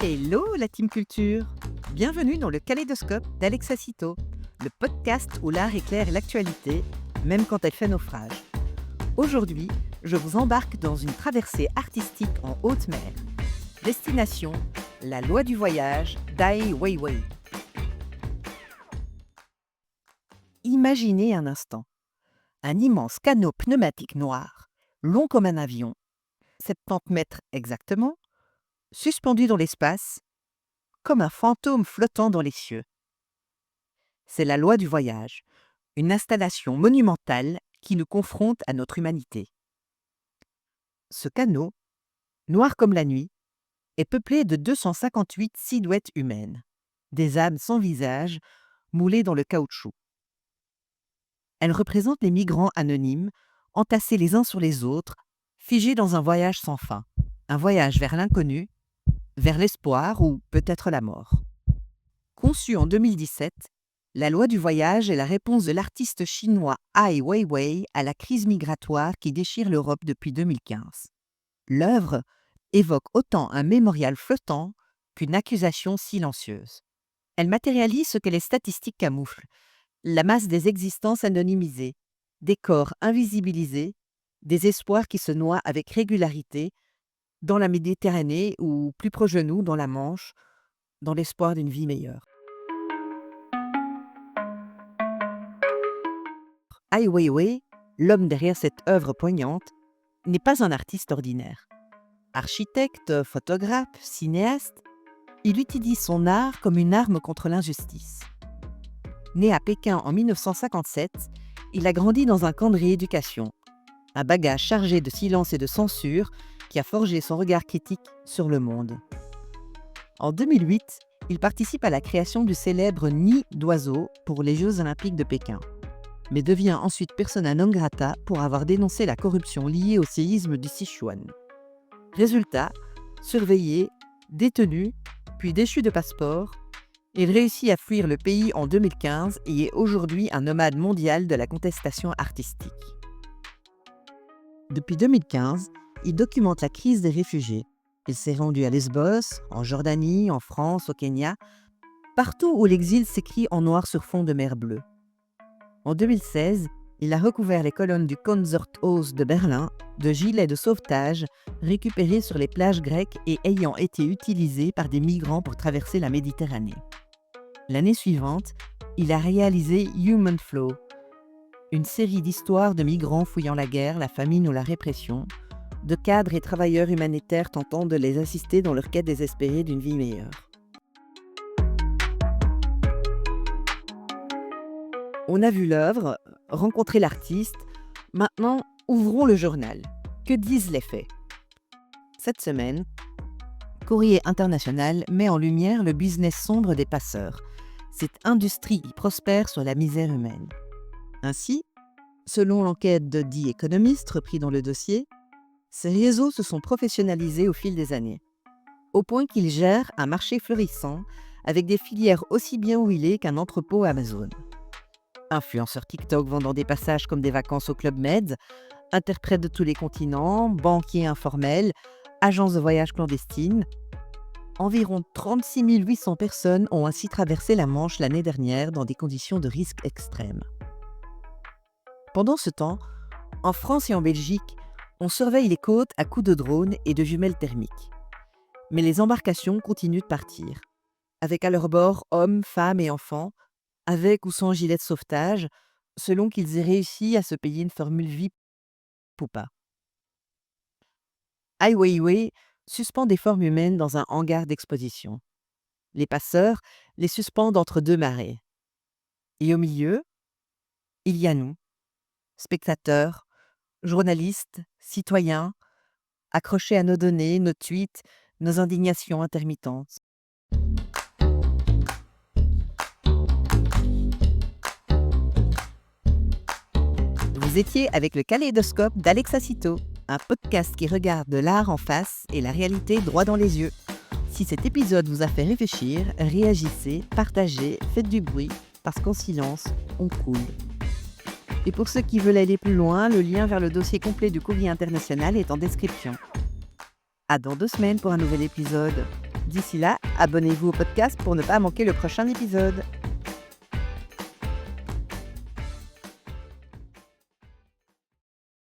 Hello la Team Culture! Bienvenue dans le Kaléidoscope d'Alexa Cito, le podcast où l'art éclaire l'actualité, même quand elle fait naufrage. Aujourd'hui, je vous embarque dans une traversée artistique en haute mer. Destination, la loi du voyage d'Ai Weiwei. Imaginez un instant, un immense canot pneumatique noir, long comme un avion, 70 mètres exactement, suspendu dans l'espace, comme un fantôme flottant dans les cieux. C'est la loi du voyage, une installation monumentale qui nous confronte à notre humanité. Ce canot, noir comme la nuit, est peuplé de 258 silhouettes humaines, des âmes sans visage, moulées dans le caoutchouc. Elles représentent les migrants anonymes, entassés les uns sur les autres, figés dans un voyage sans fin, un voyage vers l'inconnu, vers l'espoir ou peut-être la mort. Conçue en 2017, la loi du voyage est la réponse de l'artiste chinois Ai Weiwei à la crise migratoire qui déchire l'Europe depuis 2015. L'œuvre évoque autant un mémorial flottant qu'une accusation silencieuse. Elle matérialise ce que les statistiques camouflent, la masse des existences anonymisées, des corps invisibilisés, des espoirs qui se noient avec régularité dans la Méditerranée ou plus proche de nous, dans la Manche, dans l'espoir d'une vie meilleure. Ai Weiwei, l'homme derrière cette œuvre poignante, n'est pas un artiste ordinaire. Architecte, photographe, cinéaste, il utilise son art comme une arme contre l'injustice. Né à Pékin en 1957, il a grandi dans un camp de rééducation, un bagage chargé de silence et de censure qui a forgé son regard critique sur le monde. En 2008, il participe à la création du célèbre nid d'oiseaux pour les Jeux Olympiques de Pékin, mais devient ensuite persona non grata pour avoir dénoncé la corruption liée au séisme du Sichuan. Résultat, surveillé, détenu, puis déchu de passeport, il réussit à fuir le pays en 2015 et est aujourd'hui un nomade mondial de la contestation artistique. Depuis 2015, il documente la crise des réfugiés. Il s'est rendu à Lesbos, en Jordanie, en France, au Kenya, partout où l'exil s'écrit en noir sur fond de mer bleue. En 2016, il a recouvert les colonnes du Konzerthaus de Berlin de gilets de sauvetage récupérés sur les plages grecques et ayant été utilisés par des migrants pour traverser la Méditerranée. L'année suivante, il a réalisé Human Flow, une série d'histoires de migrants fouillant la guerre, la famine ou la répression, de cadres et travailleurs humanitaires tentant de les assister dans leur quête désespérée d'une vie meilleure. On a vu l'œuvre, rencontré l'artiste, maintenant ouvrons le journal. Que disent les faits? Cette semaine, Courrier International met en lumière le business sombre des passeurs, cette industrie qui prospère sur la misère humaine. Ainsi, selon l'enquête de The Economist repris dans le dossier, ces réseaux se sont professionnalisés au fil des années, au point qu'ils gèrent un marché florissant avec des filières aussi bien huilées qu'un entrepôt Amazon. Influenceurs TikTok vendant des passages comme des vacances au Club Med, interprètes de tous les continents, banquiers informels, agences de voyage clandestines. Environ 36 800 personnes ont ainsi traversé la Manche l'année dernière dans des conditions de risque extrêmes. Pendant ce temps, en France et en Belgique, on surveille les côtes à coups de drone et de jumelles thermiques. Mais les embarcations continuent de partir, avec à leur bord hommes, femmes et enfants, avec ou sans gilet de sauvetage, selon qu'ils aient réussi à se payer une formule VIP ou pas. Ai Weiwei suspend des formes humaines dans un hangar d'exposition. Les passeurs les suspendent entre deux marées. Et au milieu, il y a nous, spectateurs, journalistes, citoyens, accrochés à nos données, nos tweets, nos indignations intermittentes. Vous étiez avec le Kaléidoscope d'Alexa Cito, un podcast qui regarde l'art en face et la réalité droit dans les yeux. Si cet épisode vous a fait réfléchir, réagissez, partagez, faites du bruit, parce qu'en silence, on coule. Et pour ceux qui veulent aller plus loin, le lien vers le dossier complet du Courrier International est en description. À dans 2 semaines pour un nouvel épisode. D'ici là, abonnez-vous au podcast pour ne pas manquer le prochain épisode.